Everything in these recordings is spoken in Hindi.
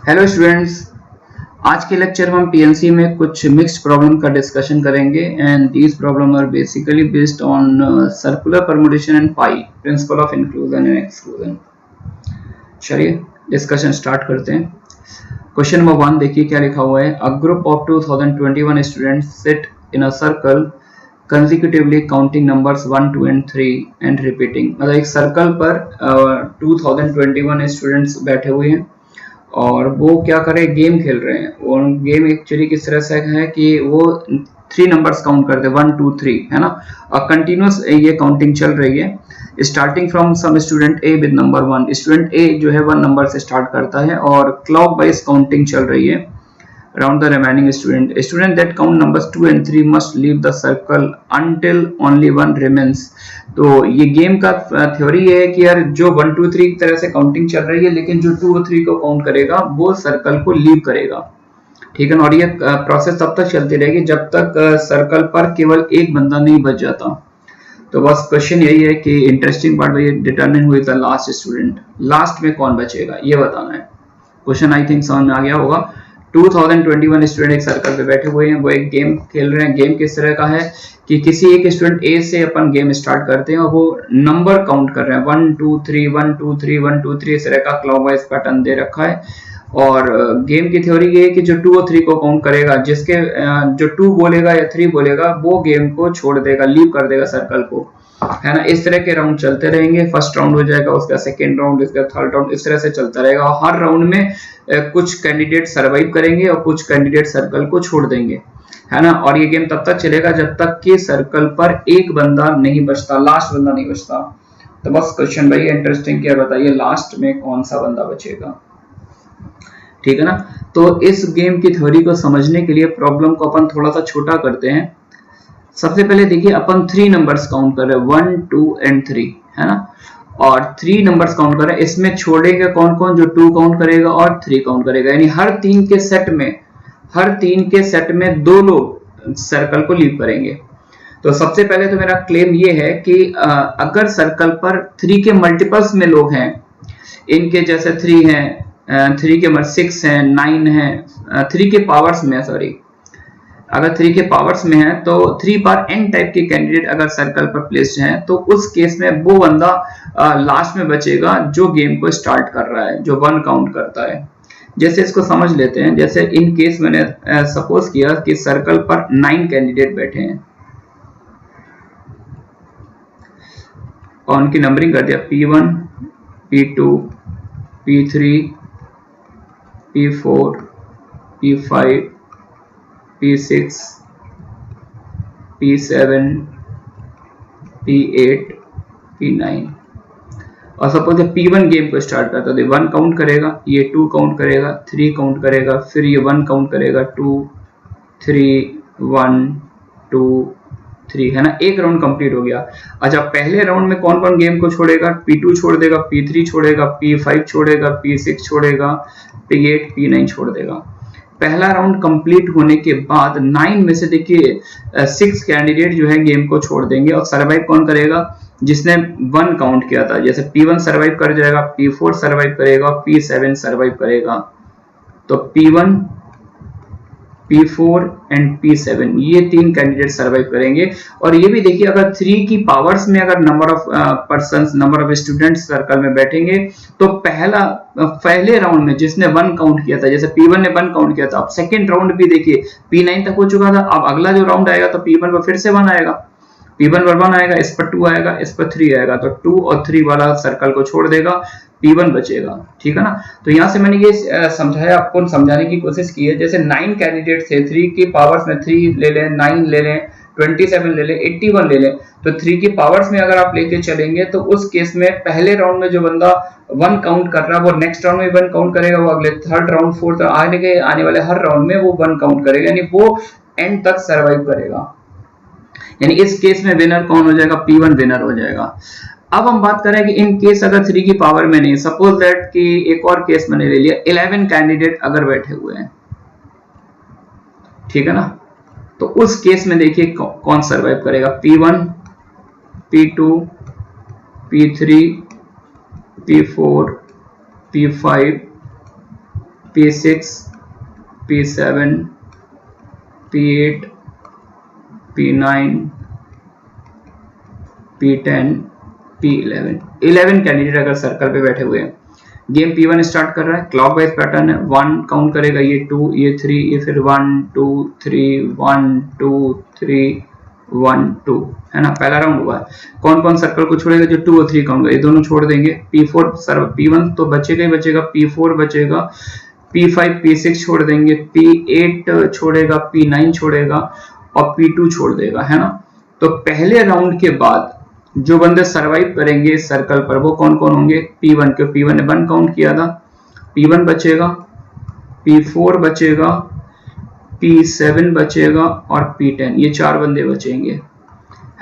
Hello students. आज के लेक्चर में हम पीएनसी में कुछ मिक्स्ड प्रॉब्लम का डिस्कशन करेंगे and these problem are basically based on circular permutation and pie principle of inclusion and exclusion. चलिए डिस्कशन स्टार्ट करते हैं। क्वेश्चन नंबर 1 देखिए क्या लिखा हुआ है। A group of 2021 students sit in a circle consecutively counting numbers 1, 2 and 3 and repeating। मतलब एक सर्कल पर 2021 स्टूडेंट्स बैठे हुए हैं और वो क्या करे, गेम खेल रहे हैं। और गेम एक्चुअली किस तरह से है कि वो 3 नंबर्स काउंट करते हैं, 1 2 3, है ना। और कंटिन्यूस ये काउंटिंग चल रही है। Starting from some student A with number 1। Student A जो है 1 नंबर से स्टार्ट करता है और क्लॉक वाइज काउंटिंग चल रही है around the remaining student. A student that count numbers 2 and 3 must leave the circle until only one remains। तो ये गेम का थ्योरी है कि यार जो 1 2 3 की तरह से काउंटिंग चल रही है, लेकिन जो 2 और 3 को काउंट करेगा वो सर्कल को लीव करेगा। ठीक है ना। और ये प्रोसेस तब तक चलती रहेगी जब तक सर्कल पर केवल एक बंदा नहीं बच जाता। तो बस क्वेश्चन यही है कि इंटरेस्टिंग पार्ट भाई डिटरमिन हुई था लास्ट स्टूडेंट, लास्ट में कौन बचेगा ये बताना है। क्वेश्चन आई थिंक समझ में आ गया होगा। 2021 स्टूडेंट एक सर्कल पे बैठे हुए हैं, वो एक गेम खेल रहे हैं। गेम किस तरह का है कि किसी एक स्टूडेंट ए से अपन गेम स्टार्ट करते हैं और वो नंबर काउंट कर रहे हैं 1 2 3 1 2 3 1 2 3, इस तरह का क्लॉकवाइज पैटर्न दे रखा है। और गेम की थ्योरी ये है कि जो 2 और 3 को काउंट करेगा, जिसके जो 2 बोलेगा या 3 बोलेगा वो गेम को छोड़ देगा, लीव कर देगा सर्कल को, है ना। इस तरह के राउंड चलते रहेंगे। फर्स्ट राउंड हो जाएगा, उसका सेकंड राउंड, इसका थर्ड राउंड, इस तरह से चलता रहेगा। और हर राउंड में कुछ कैंडिडेट सरवाइव करेंगे और कुछ कैंडिडेट सर्कल को छोड़ देंगे, है ना। और ये गेम तब तक चलेगा जब तक कि सर्कल पर एक बंदा नहीं बचता, लास्ट बंदा नहीं बचता। तो बस क्वेश्चन भाई इंटरेस्टिंग क्या, बताइए लास्ट में कौन सा बंदा बचेगा। ठीक है ना। तो इस गेम की थ्योरी को समझने के लिए प्रॉब्लम को अपन थोड़ा सा छोटा करते हैं। सबसे पहले देखिए अपन 3 नंबर्स काउंट कर रहे हैं, 1 2 एंड 3, है ना। और 3 नंबर्स काउंट कर रहे हैं, इसमें छोड़ेंगे कौन कौन, जो 2 काउंट करेगा और 3 काउंट करेगा। यानी हर तीन के सेट में 2 लोग सर्कल को लीव करेंगे। तो सबसे पहले तो मेरा क्लेम ये है कि अगर सर्कल पर 3 के मल्टीपल्स में लोग हैं, इनके जैसे 3 हैं, 3 के 6 हैं, 9 हैं, 3 के पावर्स में, सॉरी, अगर 3 के पावर्स में है तो 3 बार n टाइप के कैंडिडेट अगर सर्कल पर प्लेस्ड हैं, तो उस केस में वो बंदा लास्ट में बचेगा जो गेम को स्टार्ट कर रहा है, जो 1 काउंट करता है। जैसे इसको समझ लेते हैं। जैसे इन केस मैंने सपोज किया कि सर्कल पर 9 कैंडिडेट बैठे हैं और उनकी नंबरिंग कर दिया P1 P2 P3 P4 P5 P6 P7 P8 P9। और सपोज P1 गेम को स्टार्ट करता है, 1 काउंट करेगा, ये 2 काउंट करेगा, 3 काउंट करेगा, फिर ये 1 काउंट करेगा, 2 3 1 2 3, है ना। एक राउंड कंप्लीट हो गया। अच्छा, पहले राउंड में कौन कौन गेम को छोड़ेगा, P2 छोड़ देगा, P3 छोड़ेगा, P5 छोड़ेगा, P6 छोड़ेगा, P8 P9 छोड़ देगा। पहला राउंड कंप्लीट होने के बाद 9 में से देखिए 6 कैंडिडेट जो है गेम को छोड़ देंगे। और सर्वाइव कौन करेगा, जिसने 1 काउंट किया था। जैसे P1 सर्वाइव कर जाएगा, P4 सर्वाइव करेगा, P7 सर्वाइव करेगा। तो P1 P4 एंड P7 ये 3 कैंडिडेट सर्वाइव करेंगे। और ये भी देखिए, अगर 3 की पावर्स में अगर number of persons, number of students circle में बैठेंगे, तो पहले राउंड में जिसने 1 काउंट किया था, जैसे P1 ने 1 काउंट किया था, अब सेकेंड राउंड भी देखिए P9 तक हो चुका था। अब अगला जो राउंड आएगा तो P1 पर फिर से 1 आएगा, P1 पर 1 आएगा, इस पर 2 आएगा, इस पर 3 आएगा। तो 2 और 3 वाला सर्कल को छोड़ देगा, P1 बचेगा। ठीक है ना। तो यहां से मैंने ये समझाया, आपको समझाने की कोशिश की है। जैसे 9 कैंडिडेट थे, 3 की पावर्स में 3 ले लें, 9 ले लें, 27 ले लें, 81 ले लें। तो 3 की पावर्स में अगर आप लेके चलेंगे तो उस केस में पहले राउंड में जो बंदा 1 काउंट कर रहा है वो नेक्स्ट राउंड में 1 काउंट करेगा, वो अगले थर्ड राउंड, फोर्थ, आने वाले हर राउंड में वो 1 काउंट करेगा, यानी वो एंड तक सर्वाइव करेगा। यानी इस केस में विनर कौन हो जाएगा, P1 विनर हो जाएगा। अब हम बात करें कि इन केस अगर 3 की पावर में नहीं, सपोज दैट कि एक और केस मैंने ले लिया, 11 कैंडिडेट अगर बैठे हुए हैं, ठीक है ना। तो उस केस में देखिए कौन सर्वाइव करेगा, P1 P2 P3 P4 P5 P6, P7, P8, P9, P10, P11, 11 candidate अगर सर्कल पे बैठे हुए हैं। गेम P1 स्टार्ट कर रहा है, क्लॉकवाइज पैटर्न है, 1 काउंट करेगा, ये 2, ये 3, ये फिर 1 2 3 1 2 3 1 2, है ना, पहला राउंड हुआ है। कौन कौन सर्कल को छोड़ेगा? जो 2 और 3 काउंट करेगा, ये दोनों छोड़ देंगे। P4 P1 तो बचेगा ही बचेगा, P4 बचेगा, P5 P6 छोड़ देंगे, P8 छोड़ेगा, P9 छोड़ेगा और P2 छोड़ देगा, है ना। तो पहले राउंड के बाद जो बंदे सरवाइव करेंगे इस सर्कल पर वो कौन कौन होंगे? P1 के P1 ने 1 काउंट किया था, P1 बचेगा, P4 बचेगा, P7 बचेगा और P10, ये 4 बंदे बचेंगे,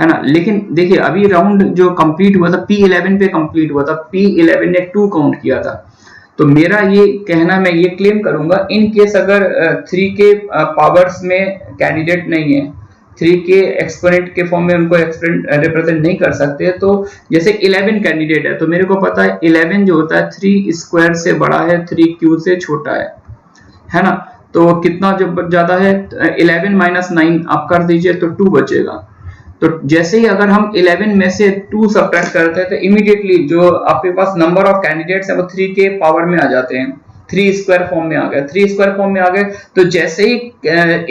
है ना। लेकिन देखिए अभी राउंड जो कंप्लीट हुआ था P11 पे कंप्लीट हुआ था, P11 ने 2 काउंट किया था। तो मेरा ये कहना, मैं ये क्लेम करूंगा, इन केस अगर 3 के पावर्स में कैंडिडेट नहीं है, 3 के एक्सपोनेंट के फॉर्म में उनको रिप्रेजेंट नहीं कर सकते, तो जैसे 11 कैंडिडेट है तो मेरे को पता है 11 जो होता है 3 स्क्वायर से बड़ा है, 3 से छोटा है ना। तो कितना जो ज्यादा है, 11 माइनस 9 आप कर दीजिए तो 2 बचेगा। तो जैसे ही अगर हम 11 में से 2 सब्ट्रैक्ट करते हैं तो इमीडिएटली जो आपके पास नंबर ऑफ कैंडिडेट्स है वो 3 के पावर में आ जाते हैं, 3 स्क्वायर फॉर्म में आ गए, 3 स्क्वायर फॉर्म में आ गए। तो जैसे ही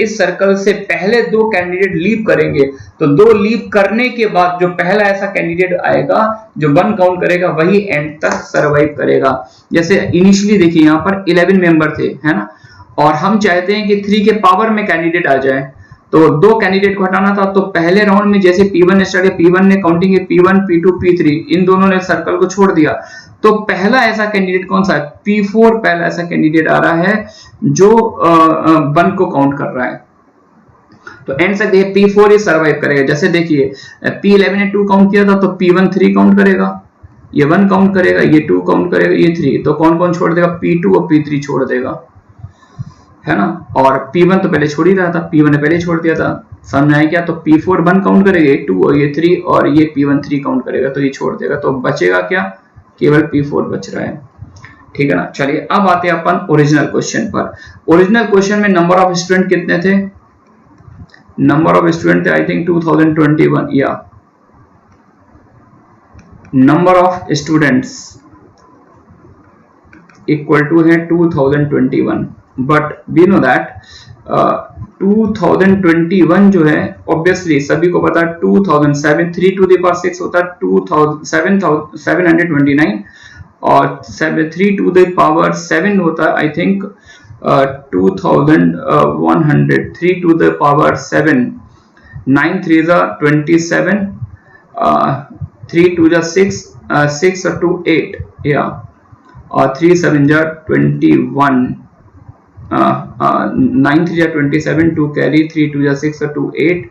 इस सर्कल से पहले 2 कैंडिडेट लीव करेंगे तो 2 लीव करने के बाद जो पहला ऐसा कैंडिडेट आएगा जो 1 काउंट करेगा वही एंड तक सरवाइव करेगा। जैसे इनिशियली देखिए यहाँ पर 11 मेंबर थे, है ना, और हम चाहते हैं कि 3 के पावर में कैंडिडेट आ जाए, तो 2 कैंडिडेट को हटाना था। तो पहले राउंड में जैसे P1 स्टार्ट किया, P1 ने काउंटिंग की, P1 P2 P3 इन दोनों ने सर्कल को छोड़ दिया। तो पहला ऐसा कैंडिडेट कौन सा है? P4 पहला ऐसा कैंडिडेट आ रहा है जो 1 को काउंट कर रहा है। तो एंड तक देखिए P4 ही सर्वाइव करेगा। जैसे देखिए P11 ने 2 काउंट किया था तो P1 3 काउंट करेगा, ये 1 काउंट करेगा, ये 2 काउंट करेगा, ये 3, तो कौन कौन छोड़ देगा? P2 और P3 छोड़ देगा, है ना। और P1 तो पहले छोड़ ही रहा था, P1 ने पहले छोड़ दिया था, समझ आया क्या? तो P4 1 काउंट करेगा, ये 2 और ये 3, और ये P1 3 काउंट करेगा, तो ये छोड़ देगा। तो बचेगा क्या? केवल P4 बच रहा है, ठीक है ना। चलिए अब आते हैं अपन ओरिजिनल क्वेश्चन पर। ओरिजिनल क्वेश्चन में नंबर ऑफ स्टूडेंट कितने थे? नंबर ऑफ स्टूडेंट थे आई थिंक 2021, या number of students equal to है 2021, बट वी नो दैट 2021 जो है ऑब्वियसली सभी को पता है 2007 3 टू द पावर 6 होता है 2729, और 3 टू द पावर 7 होता है I think 2100, 3 to the power 7, 9 3 जा 27, 3 2 जा 6, 6 और 2 8, या, और 3 7 जा 21, 9 3 जा 27, 2 कैरी, 3 2 जा 6 और 2 8,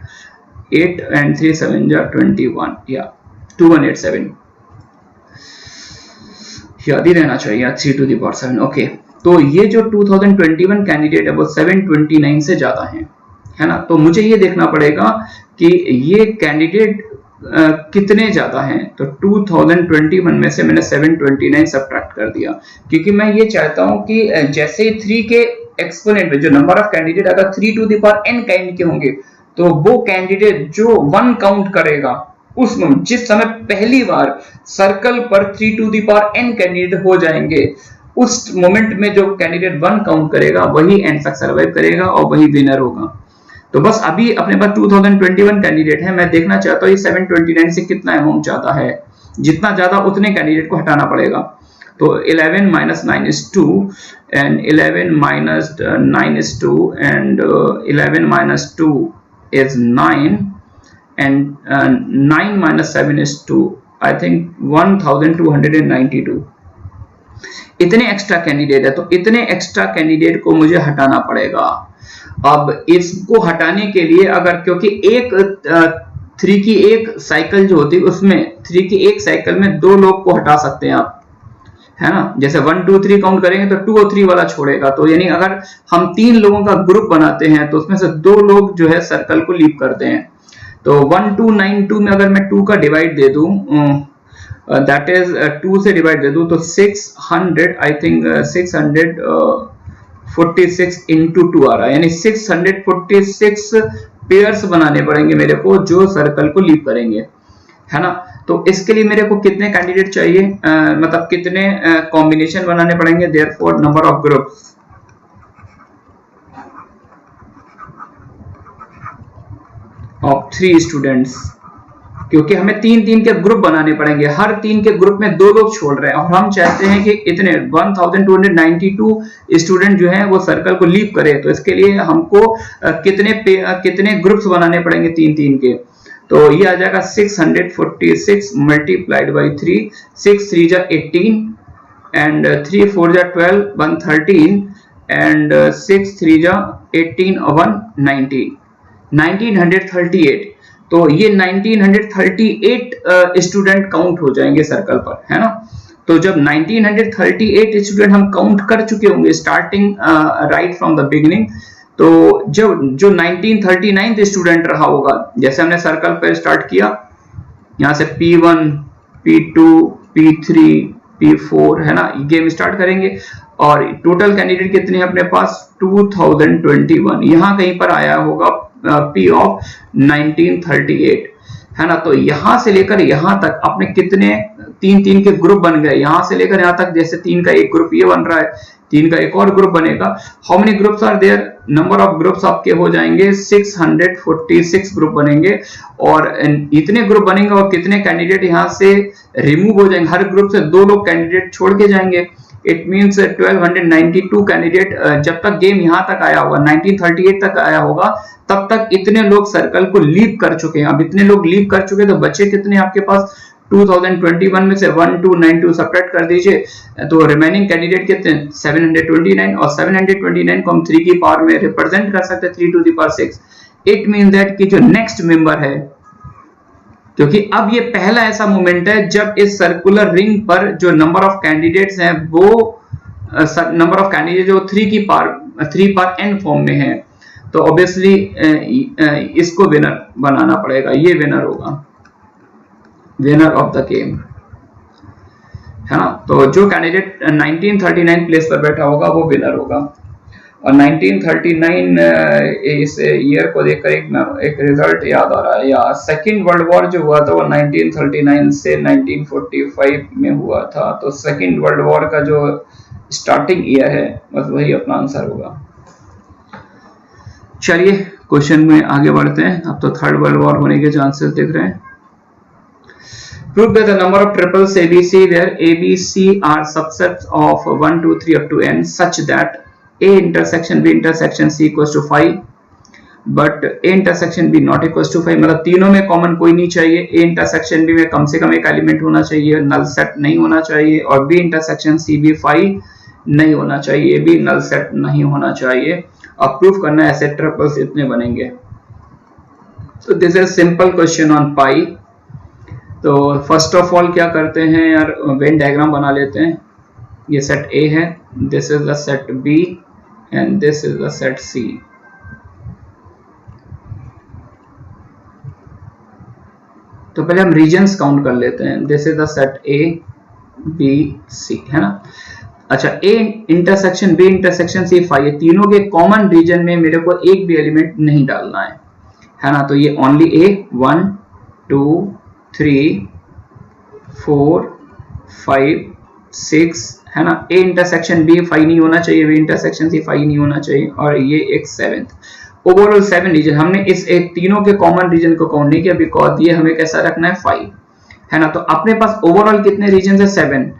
8 and 3 7 जा 21, या 2187 याद ही रहना चाहिए, 3 टू द पावर 7। ओके, तो ये जो 2021 कैंडिडेट है वो 729 से ज्यादा है ना। तो मुझे ये देखना पड़ेगा कि ये कैंडिडेट कितने ज्यादा हैं। तो 2021 में से मैंने 729 सब्ट्रैक्ट कर दिया, क्योंकि मैं ये चाहता हूं कि जैसे 3 के एक्सपोनेंट में जो नंबर ऑफ कैंडिडेट अगर 3 to the power n kind के होंगे तो वो कैंडिडेट जो 1 काउंट करेगा उस जिस समय पहली बार सर्कल पर 3 to the power n candidate हो जाएंगे उस मोमेंट में जो कैंडिडेट 1 काउंट करेगा वही एंड तक सर्वाइव करेगा और वही विनर होगा। तो बस अभी अपने पास 2021 कैंडिडेट है, मैं देखना चाहता हूँ ये 729 से कितना अमाउंट ज्यादा है। जितना ज्यादा उतने कैंडिडेट को हटाना पड़ेगा। तो 11 minus 9 is 2 and 11 minus 9 is 2 and 11 minus 2 is 9 and 9 minus 7 is 2, I think 1292। इतने एक्स्ट्रा कैंडिडेट है, तो इतने एक्स्ट्रा कैंडिडेट को मुझे हटाना पड़ेगा। अब इसको हटाने के लिए अगर, क्योंकि एक 3 की एक साइकिल जो होती है उसमें 3 की एक साइकिल में 2 लोग को हटा सकते हैं आप, है ना। जैसे 1 2 3 काउंट करेंगे तो 2 और 3 वाला छोड़ेगा, तो यानी अगर हम 3 लोगों का ग्रुप बनाते हैं तो उसमें से 2 लोग जो है सर्कल को लीव करते हैं। तो 1 2 9 2 में अगर मैं 2 का डिवाइड दे दूं, दैट इज 2 से डिवाइड दे दूं तो 600 आई थिंक 600 646 इंटू 2 आ रहा है, यानी 646 पेयर्स बनाने पड़ेंगे मेरे को जो सर्कल को लीव करेंगे, है ना। तो इसके लिए मेरे को कितने कैंडिडेट चाहिए, मतलब कितने कॉम्बिनेशन बनाने पड़ेंगे, therefore number of groups of 3 students, क्योंकि हमें 3-3 के ग्रुप बनाने पड़ेंगे, हर 3 के ग्रुप में 2 लोग छोड़ रहे हैं और हम चाहते हैं कि इतने 1292 स्टूडेंट जो हैं वो सर्कल को लीव करें। तो इसके लिए हमको कितने ग्रुप्स बनाने पड़ेंगे 3-3 के, तो ये आ जाएगा 646 मल्टीप्लाइड बाई 3, 6 3 जा 18 एंड 3 4 जा 12 113 एंड 6 3 जा 18 1 19 1938। तो ये 1938 स्टूडेंट काउंट हो जाएंगे सर्कल पर, है ना। तो जब 1938 स्टूडेंट हम काउंट कर चुके होंगे starting right from the beginning, तो जब जो 1939 स्टूडेंट रहा होगा, जैसे हमने सर्कल पर स्टार्ट किया यहां से P1 P2 P3 P4, है ना, गेम स्टार्ट करेंगे और टोटल कैंडिडेट कितने हैं अपने पास 2021, यहां कहीं पर आया होगा P ऑफ 1938, है ना। तो यहां से लेकर यहां तक अपने कितने 3-3 के ग्रुप बन गए, यहां से लेकर यहां तक, जैसे 3 का एक ग्रुप ये बन रहा है, 3 का एक और ग्रुप बनेगा। How many groups are there, number of groups आपके हो जाएंगे 646 ग्रुप बनेंगे और इतने ग्रुप बनेंगे और कितने कैंडिडेट यहां से रिमूव हो जाएंगे, हर ग्रुप से 2 लोग कैंडिडेट छोड़ के जाएंगे। इट मींस 1292 कैंडिडेट, जब तक गेम यहां तक आया होगा 1938 तक आया होगा तब तक इतने लोग सर्कल को लीव कर चुके हैं। अब इतने लोग लीव कर चुके, तो बचे कितने आपके पास 2021 में से 1292 सब्ट्रैक्ट कर दीजिए, तो रिमेनिंग कैंडिडेट कितने 729, और 729 को हम 3 की पावर में रिप्रेजेंट कर सकते हैं 3 to the power 6। It means that कि जो नेक्स्ट मेंबर है, क्योंकि अब ये पहला ऐसा मोमेंट है जब इस सर्कुलर रिंग पर जो नंबर ऑफ कैंडिडेट्स हैं वो नंबर ऑफ कैंडिडेट जो 3 पावर n फॉर्म में है, तो ऑब्वियसली इसको विनर बनाना पड़ेगा, ये विनर होगा, विनर ऑफ द गेम, है ना। तो जो कैंडिडेट 1939 प्लेस पर बैठा होगा वो विनर होगा। और 1939 इस ईयर को देखकर एक रिजल्ट याद आ रहा है, या सेकेंड वर्ल्ड वॉर जो हुआ था वो 1939 से 1945 में हुआ था, तो सेकेंड वर्ल्ड वॉर का जो स्टार्टिंग ईयर है बस वही अपना आंसर होगा। चलिए क्वेश्चन में आगे बढ़ते हैं, अब तो थर्ड वर्ल्ड वॉर होने के चांसेस दिख रहे हैं। Prove that the number of triples ABC where ABC are subsets of 1, 2, 3 up to n such that A intersection B intersection C equals to 5 but A intersection B not equals to 5, मतलब तीनों में कॉमन कोई नहीं चाहिए, A intersection B में कम से कम एक एलिमेंट होना चाहिए, नल सेट नहीं होना चाहिए, और B intersection C भी 5 नहीं होना चाहिए, भी नल सेट नहीं होना चाहिए। अब प्रूफ करना है ऐसे ट्रिपल्स इतने बनेंगे। तो this is simple question on pi. तो फर्स्ट ऑफ ऑल क्या करते हैं यार, वेन डायग्राम बना लेते हैं। ये सेट A है, this is the set B and this is the set C। तो पहले हम रीजन्स काउंट कर लेते हैं। This is the set A B C, है ना। अच्छा, A intersection B intersection C 5, ये तीनों के कॉमन रीजन में मेरे को एक भी एलिमेंट नहीं डालना है ना। तो ये ओनली A 1 2 3 4 5 6, है ना। A इंटरसेक्शन B 5 नहीं होना चाहिए, B इंटरसेक्शन C 5 नहीं होना चाहिए, और ये एक 7th। ओवरऑल 7 रीजन, हमने इस एक तीनों के कॉमन रीजन को काउंट नहीं किया बिकॉज ये हमें कैसा रखना है 5, है ना। तो अपने पास ओवरऑल कितने रीजन है 7,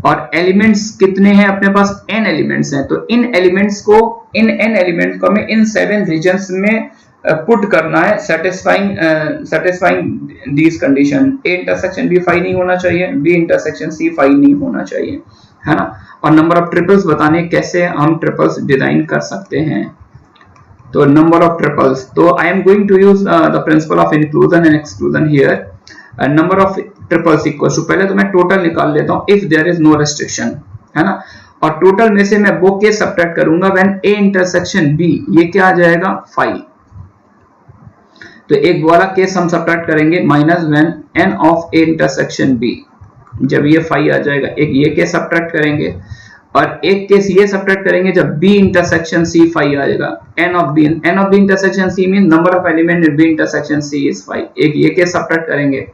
और एलिमेंट्स कितने हैं अपने पास n एलिमेंट्स हैं। तो इन एलिमेंट्स को, इन n एलिमेंट्स को हमें इन 7 रीजन्स में पुट करना है, satisfying this condition. A intersection B 5 नहीं होना चाहिए, B इंटरसेक्शन C 5 नहीं होना चाहिए, है ना। और नंबर ऑफ ट्रिपल्स बताने कैसे हम ट्रिपल्स डिजाइन कर सकते हैं। तो नंबर ऑफ ट्रिपल्स, तो I am going to use the principle of inclusion and exclusion here. Number of triples equal to, पहले तो मैं टोटल निकाल लेता हूं if there is no restriction, है ना। और टोटल में से मैं वो केस सब्ट्रैक्ट करूंगा व्हेन A इंटरसेक्शन B, ये क्या आ जाएगा 5। तो एक वाला केस हम सब्ट्रैक्ट करेंगे minus when n of A intersection B, जब ये 5 आ जाएगा। एक ये केस सब्ट्रैक्ट करेंगे, और एक केस ये सब्ट्रैक्ट करेंगे जब B इंटरसेक्शन C 5 आ जाएगा। n of B intersection C mean number of element in B intersection C is 5। एक ये केस सब्ट्रैक्ट करेंगे।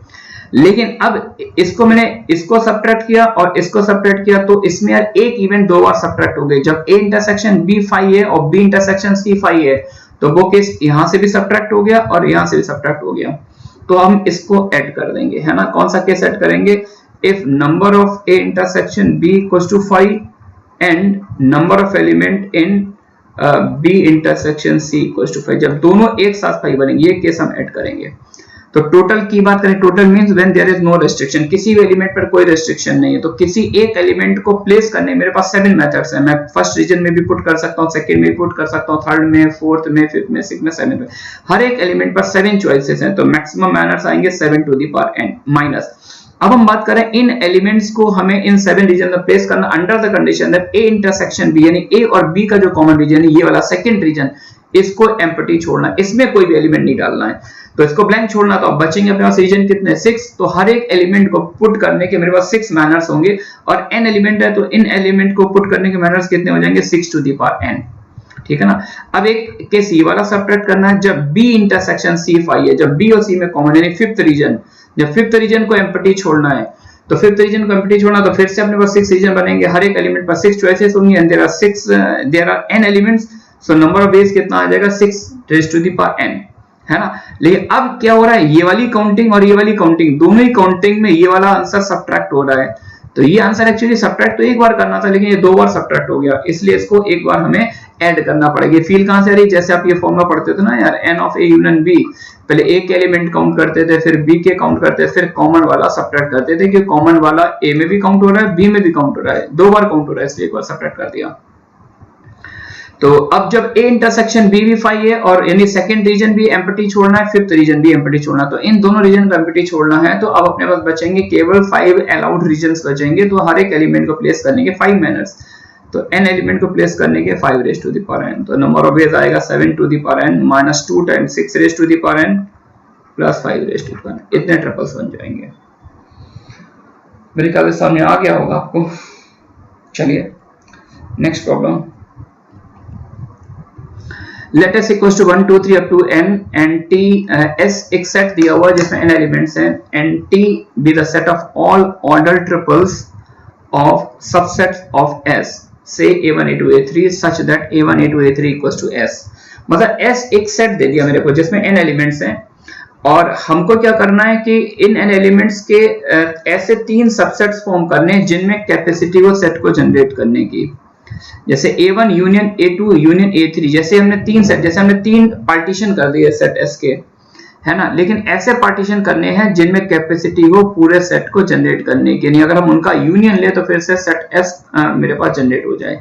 लेकिन अब इसको मैंने इसको सब्ट्रैक्ट किया और इसको सब्ट्रैक्ट किया, तो इसमें यार एक इवेंट दो बार सब्ट्रैक्ट हो गई। जब A इंटरसेक्शन B 5 है और B इंटरसेक्शन C 5 है, तो वो केस यहां से भी सब्ट्रैक्ट हो गया और यहां से भी सब्ट्रैक्ट हो गया। तो हम इसको ऐड कर देंगे, है ना। कौन सा केस ऐड करेंगे? If number of A intersection B equals to 5 and number of element in B intersection C equals to 5, जब दोनों एक साथ 5 बनेंगे, ये केस हम ऐड करेंगे। तो टोटल की बात करें, total means when there is no restriction, किसी भी एलिमेंट पर कोई रेस्ट्रिक्शन नहीं है। तो किसी एक एलिमेंट को प्लेस करने मेरे पास 7 मेथड्स हैं। मैं फर्स्ट रीजन में भी पुट कर सकता हूं, सेकंड में भी पुट कर सकता हूं, थर्ड में, फोर्थ में, फिफ्थ में, सिक्स्थ में, सेवंथ में। हर एक एलिमेंट पर 7 चॉइसेस हैं, तो मैक्सिमम मैनर्स आएंगे 7 to the power n minus. अब हम बात करें इन एलिमेंट्स को हमें इन 7 रीजन में प्लेस करना under the condition that A intersection B, यानी A और B का जो कॉमन रीजन है, ये वाला सेकंड रीजन, इसको एम्प्टी छोड़ना है, इसमें कोई भी एलिमेंट नहीं डालना है। तो इसको ब्लैंक छोड़ना, तो अब बचेंगे अपने पास रीजन कितने? 6। तो हर एक एलिमेंट को पुट करने के मेरे पास 6 मैनर्स होंगे, और n एलिमेंट है तो इन एलिमेंट को पुट करने के मैनर्स कितने हो जाएंगे? 6 टू द पावर n, ठीक है ना। अब एक केस ये वाला सब्ट्रैक्ट करना है जब B इंटरसेक्शन C 5 है, जब B और C में कॉमन, यानी फिफ्थ रीजन, जब फिफ्थ रीजन को एम्प्टी छोड़ना है, तो फिफ्थ रीजन को एम्प्टी छोड़ना, तो फिर से अपने पास 6 रीजन बनेंगे, हर एक एलिमेंट पर 6 चॉइसेस होंगी, and there are n elements, so number of ways कितना आ जाएगा? 6 raise to the power n, है ना। लेकिन अब क्या हो रहा है, ये वाली काउंटिंग और ये वाली काउंटिंग, दोनों ही काउंटिंग में ये वाला आंसर सब्ट्रैक्ट हो रहा है। तो ये आंसर एक्चुअली सब्ट्रैक्ट तो एक बार करना था, लेकिन ये 2 बार सब्ट्रैक्ट हो गया, इसलिए इसको एक बार हमें ऐड करना पड़ेगा। फील कहां से आ रही? जैसे आप ये फॉर्मूला पढ़ते थे ना यार, n of A union B, पहले एक एलिमेंट काउंट करते थे, फिर B के काउंट करते थे, फिर कॉमन वाला सब्ट्रैक्ट करते थे, कि कॉमन वाला A में भी काउंट हो रहा है, B में भी काउंट हो रहा है, 2 बार काउंट हो रहा है, इसलिए एक बार सब्ट्रैक्ट कर दिया। तो अब जब A इंटरसेक्शन B भी 5 है, और यानी सेकंड रीजन भी एम्प्टी छोड़ना है, फिफ्थ रीजन भी एम्प्टी छोड़ना है, तो इन दोनों रीजन को एम्प्टी छोड़ना है, तो अब अपने पास बचेंगे केवल 5 अलाउड रीजन्स बचेंगे। तो हर एक एलिमेंट को प्लेस करने के 5 मैनर्स, तो n एलिमेंट को प्लेस करने के 5 raise to the power n, तो नंबर ऑफ वेज आएगा 7 to the power n minus 2 times 6 raise to the power n plus 5 raise to the power n, इतने ट्रिपल्स बन जाएंगे। मेरे ख्याल से सामने आ गया होगा आपको। चलिए next problem, let s equals to 1 2 3 up to n and t s एक सेट दिया हुआ है जिसमें n एलिमेंट्स हैं, and t be the set of all ordered triples of subsets of s, say a1 a2 a3 such that a1 a2 a3 equals to s। मतलब s एक सेट दे दिया मेरे को जिसमें n एलिमेंट्स हैं, और हमको क्या करना है कि इन n एलिमेंट्स के ऐसे 3 सबसेट्स फॉर्म करने हैं जिनमें कैपेसिटी वो सेट को जनरेट करने की। जैसे A1 union A2 union A3, जैसे हमने 3 सेट, जैसे हमने 3 पार्टीशन कर दिए सेट S के, है ना। लेकिन ऐसे पार्टीशन करने हैं जिनमें कैपेसिटी हो पूरे सेट को जनरेट करने की, यानी अगर हम उनका यूनियन ले तो फिर से सेट S मेरे पास जनरेट हो जाए।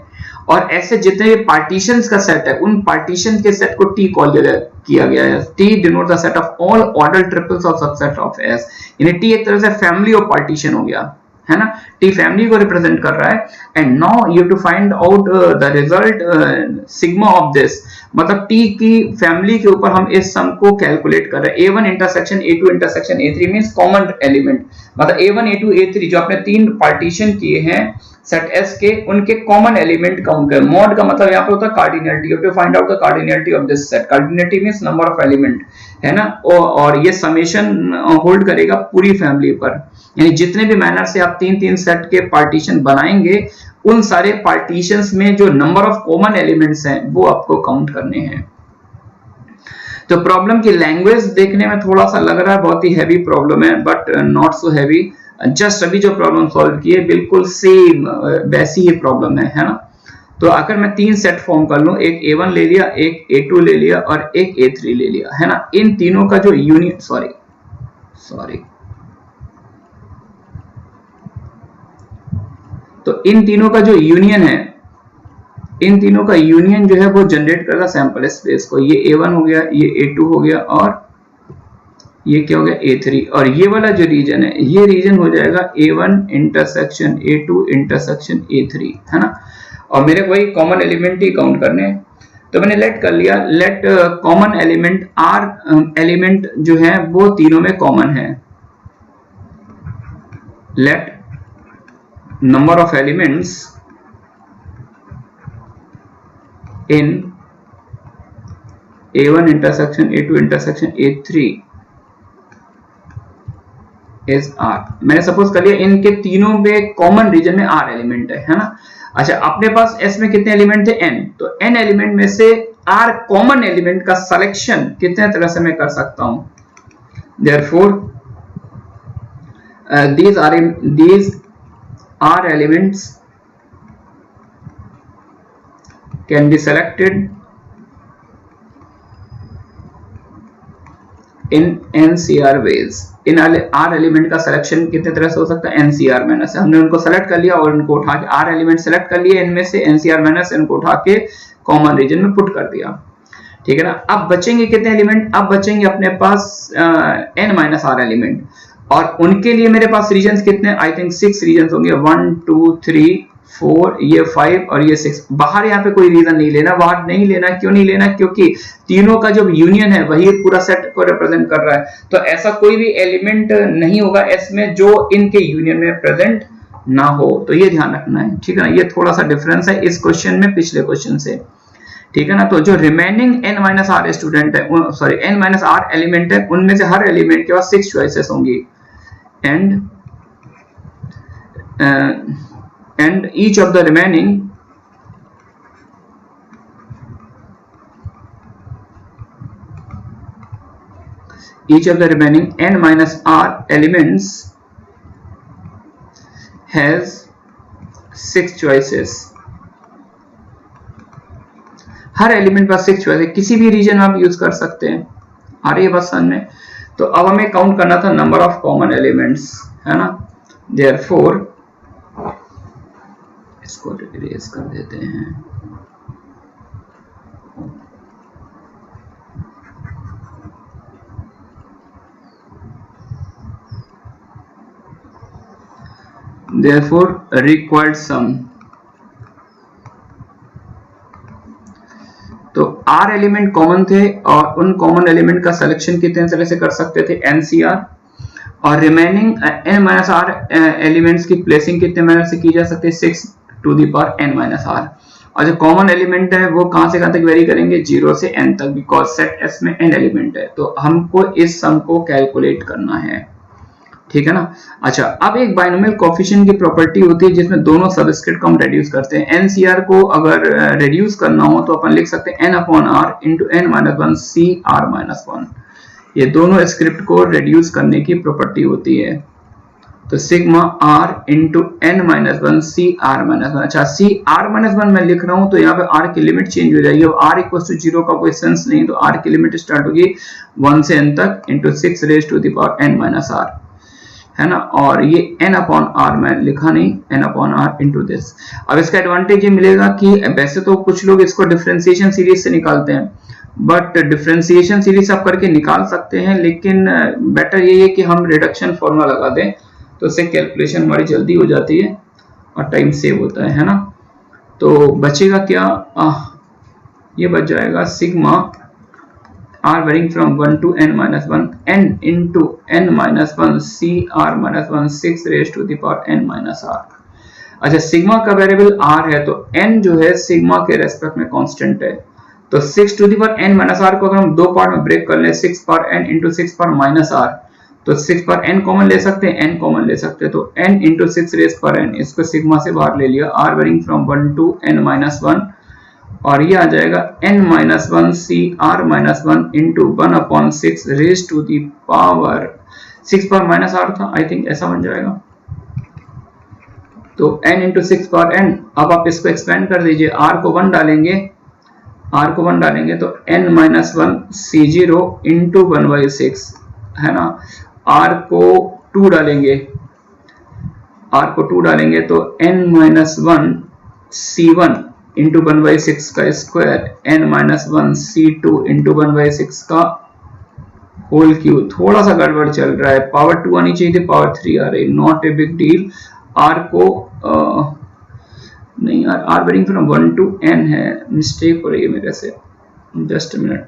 और ऐसे जितने भी पार्टीशंस का सेट है, उन पार्टीशन के सेट को T कॉल किया गया है। T denote the set of all order triples of subset of S, यानी T एक तरह से फैमिली ऑफ पार्टीशन हो गया, है ना। T फैमिली को रिप्रेजेंट कर रहा है। And now you have to find out the result sigma of this, मतलब T की फैमिली के ऊपर हम इस सम को कैलकुलेट कर रहे हैं। A1 intersection A2 intersection A3 means common element, मतलब A1 A2 A3 जो आपने 3 पार्टीशन किए हैं सेट S के, उनके कॉमन एलिमेंट काउंट कर। मॉड का मतलब यहाँ पे होता है cardinality, you have to find out the cardinality of this set. Cardinality means number of element, है ना। और ये समेशन होल्ड करेगा पूरी फैमिली पर, यानी जितने भी मैनर से आप 3-3 सेट के पार्टीशन बनाएंगे, उन सारे पार्टीशंस में जो नंबर ऑफ कॉमन एलिमेंट्स हैं वो आपको काउंट करने हैं। तो प्रॉब्लम की लैंग्वेज देखने में थोड़ा सा लग रहा है बहुत ही हैवी प्रॉब्लम है, but not so heavy. Just अभी जो प्रॉब्लम सॉल्व की है बिल्कुल सेम वैसी ही प्रॉब्लम है ना। तो अगर मैं 3 सेट फॉर्म कर लूं, एक A1 ले लिया, एक A2 ले लिया और एक A3 ले लिया, है ना। इन तीनों का जो यूनियन, सॉरी तो इन तीनों का जो यूनियन है, इन तीनों का यूनियन जो है वो जनरेट करता सैंपल स्पेस को। ये A1 हो गया, ये A2 हो गया, और ये क्या हो गया A3। और ये वाला जो रीजन है, ये रीजन हो जाएगा A1 intersection A2 intersection A3, है ना। और मेरे को वही कॉमन एलिमेंट ही काउंट करने हैं, तो मैंने लेट कर लिया। Late common element R element जो है वो तीनों में कॉमन है। Let number of elements in A1 intersection A2 intersection A3 is R। मैंने सपोज कर लिया इनके तीनों में कॉमन रीजन में R एलिमेंट है ना। अच्छा, अपने पास S में कितने एलिमेंट थे? N। तो N एलिमेंट में से R कॉमन एलिमेंट का सिलेक्शन कितने तरह से मैं कर सकता हूं? Therefore these R elements can be selected in NCR ways। In R element का सिलेक्शन कितने तरह से हो सकता है? NCR मैनर से। हमने उनको सेलेक्ट कर लिया और उनको उठा के R एलिमेंट सेलेक्ट कर लिए इनमें से NCR मैनर से, इनको उठा के कॉमन रीजन में पुट कर दिया, ठीक है ना। अब बचेंगे कितने एलिमेंट? अब बचेंगे अपने पास N माइनस R एलिमेंट, और उनके लिए मेरे पास रीजन्स कितने? आई थिंक 6 रीजन्स होंगे, 1 2 3 4, ये 5 और ये 6। बाहर यहाँ पे कोई रीजन नहीं लेना, बाहर नहीं लेना। क्यों नहीं लेना? क्योंकि तीनों का जो यूनियन है वही पूरा सेट को रिप्रेजेंट कर रहा है। तो ऐसा कोई भी एलिमेंट नहीं होगा एस में जो इनके यूनियन में प्रेजेंट ना हो, तो ये ध्यान रखना है, ठीक है ना। ये थोड़ा सा डिफरेंस है इस क्वेश्चन में पिछले क्वेश्चन से, ठीक है ना। तो जो remaining n minus R student है, sorry n minus R element है, उनमें से हर एलिमेंट के पास 6 चॉइसेस होंगी, and each of the remaining n minus r elements has 6 choices। Her element पर 6 चॉइस है, किसी भी रीजन में आप यूज कर सकते हैं। आ रही है बात समझ में? तो अब हमें काउंट करना था नंबर ऑफ कॉमन एलिमेंट्स, है ना। देयरफॉर इसको इरेज कर देते हैं। Therefore required sum। तो R एलिमेंट कॉमन थे और उन कॉमन एलिमेंट का सिलेक्शन कितने तरह से कर सकते थे? NCR। और remaining n minus r elements की प्लेसिंग कितने मैनर से की जा सकती है? 6 to the power n minus r। और जो कॉमन एलिमेंट है वो कहां से कहां तक वेरी करेंगे? 0 से n तक, बिकॉज सेट S में n एलिमेंट है। तो हमको इस सम को कैलकुलेट करना है, ठीक है ना। अच्छा, अब एक बाइनोमियल कोएफिशिएंट की प्रॉपर्टी होती है जिसमें दोनों सबस्क्रिप्ट को हम रेड्यूस करते हैं। NCR को अगर रेड्यूस करना हो तो अपन लिख सकते हैं n upon r into n minus 1 c r minus 1। ये दोनों स्क्रिप्ट को रेड्यूस करने की प्रॉपर्टी होती है। तो sigma r into n minus 1 C R minus 1। अच्छा, सी आर माइनस 1 मैं लिख रहा हूं तो यहाँ पे r की लिमिट चेंज हो जाएगी। अब r इक्वल टू 0 का कोई सेंस नहीं, तो r की लिमिट स्टार्ट होगी 1 से n तक into 6 raise to the power n minus r, है ना। और ये n अपॉन r मैं लिखा नहीं, n upon r into this. अब इसका एडवांटेज ये मिलेगा कि वैसे तो कुछ लोग इसको डिफरेंशिएशन सीरीज से निकालते हैं, बट डिफरेंशिएशन सीरीज आप करके निकाल सकते हैं, लेकिन बेटर ये है कि हम रिडक्शन फॉर्मूला लगा दें, तो इससे कैलकुलेशन हमारी जल्दी हो जाती है और टाइम सेव होता है ना। तो बचेगा क्या? ये बच जाएगा sigma r varying from 1 to n minus 1 n into n minus 1 c r minus 1 6 raised to the power n minus r। अच्छा, सिग्मा का वेरिएबल r है तो n जो है सिग्मा के रेस्पेक्ट में कांस्टेंट है। तो 6 to the power n minus r को अगर हम दो पार्ट में ब्रेक कर ले, 6 power n into 6 power minus r, तो 6 पावर n कॉमन ले सकते हैं, n कॉमन ले सकते हैं, तो n into 6 raise power n, इसको सिग्मा से बाहर ले लिया, r varying from 1 to n minus 1, और ये आ जाएगा n minus 1 C r minus 1 into 1 upon 6 raise to the power 6 power minus r था, आई थिंक ऐसा बन जाएगा। तो n इंटू 6 पावर n। अब आप इसको एक्सपेंड कर दीजिए, r को 1 डालेंगे, r को 1 डालेंगे तो n माइनस 1 c0 इंटू 1/6, है ना। r को 2 डालेंगे, r को 2 डालेंगे तो n माइनस 1 c1 इंटू 1/6 का square, n minus 1 c2 into 1/6 का होल क्यूब। थोड़ा सा गड़बड़ चल रहा है, पावर 2 आनी चाहिए थी, पावर 3 आ रही, not a big deal. r को नहीं यार, r varying from 1 to n है, मिस्टेक हो रही है मेरे से, जस्ट अ मिनट।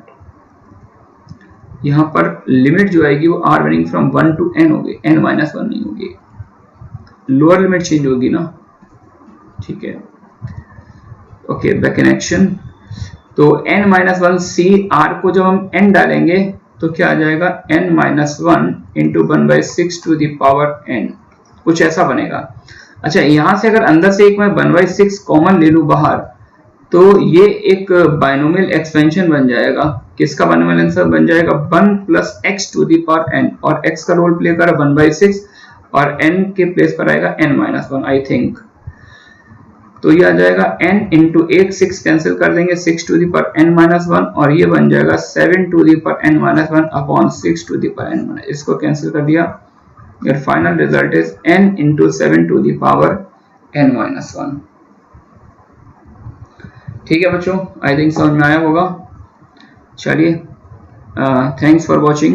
यहाँ पर लिमिट जो आएगी वो r varying from 1 to n होगी, n माइनस 1 नहीं होगी, लोअर लिमिट चेंज होगी ना, ठीक है। Okay, back in action. तो n minus one C R को जब हम n डालेंगे तो क्या आ जाएगा n minus one into 1/6 to the power n, कुछ ऐसा बनेगा। अच्छा यहां से अगर अंदर से एक मैं 1/6 कॉमन ले लूं बाहर, तो ये एक बाइनोमियल एक्सपेंशन बन जाएगा। किसका बाइनोमियल आंसर बन जाएगा 1 plus x to the power n, और x का रोल प्ले कर 1/6 और n के प्लेस पर आएगा n minus one I think. तो ये आ जाएगा n इंटू 8, 6 कैंसिल कर देंगे 6 to the power n minus one, और ये बन जाएगा 7 to the power n minus one upon 6 to the power n minus, इसको कैंसिल कर दिया। Your final result is n into 7 to the power n minus one. ठीक है बच्चों, आई थिंक समझ में आया होगा। चलिए, थैंक्स फॉर वॉचिंग।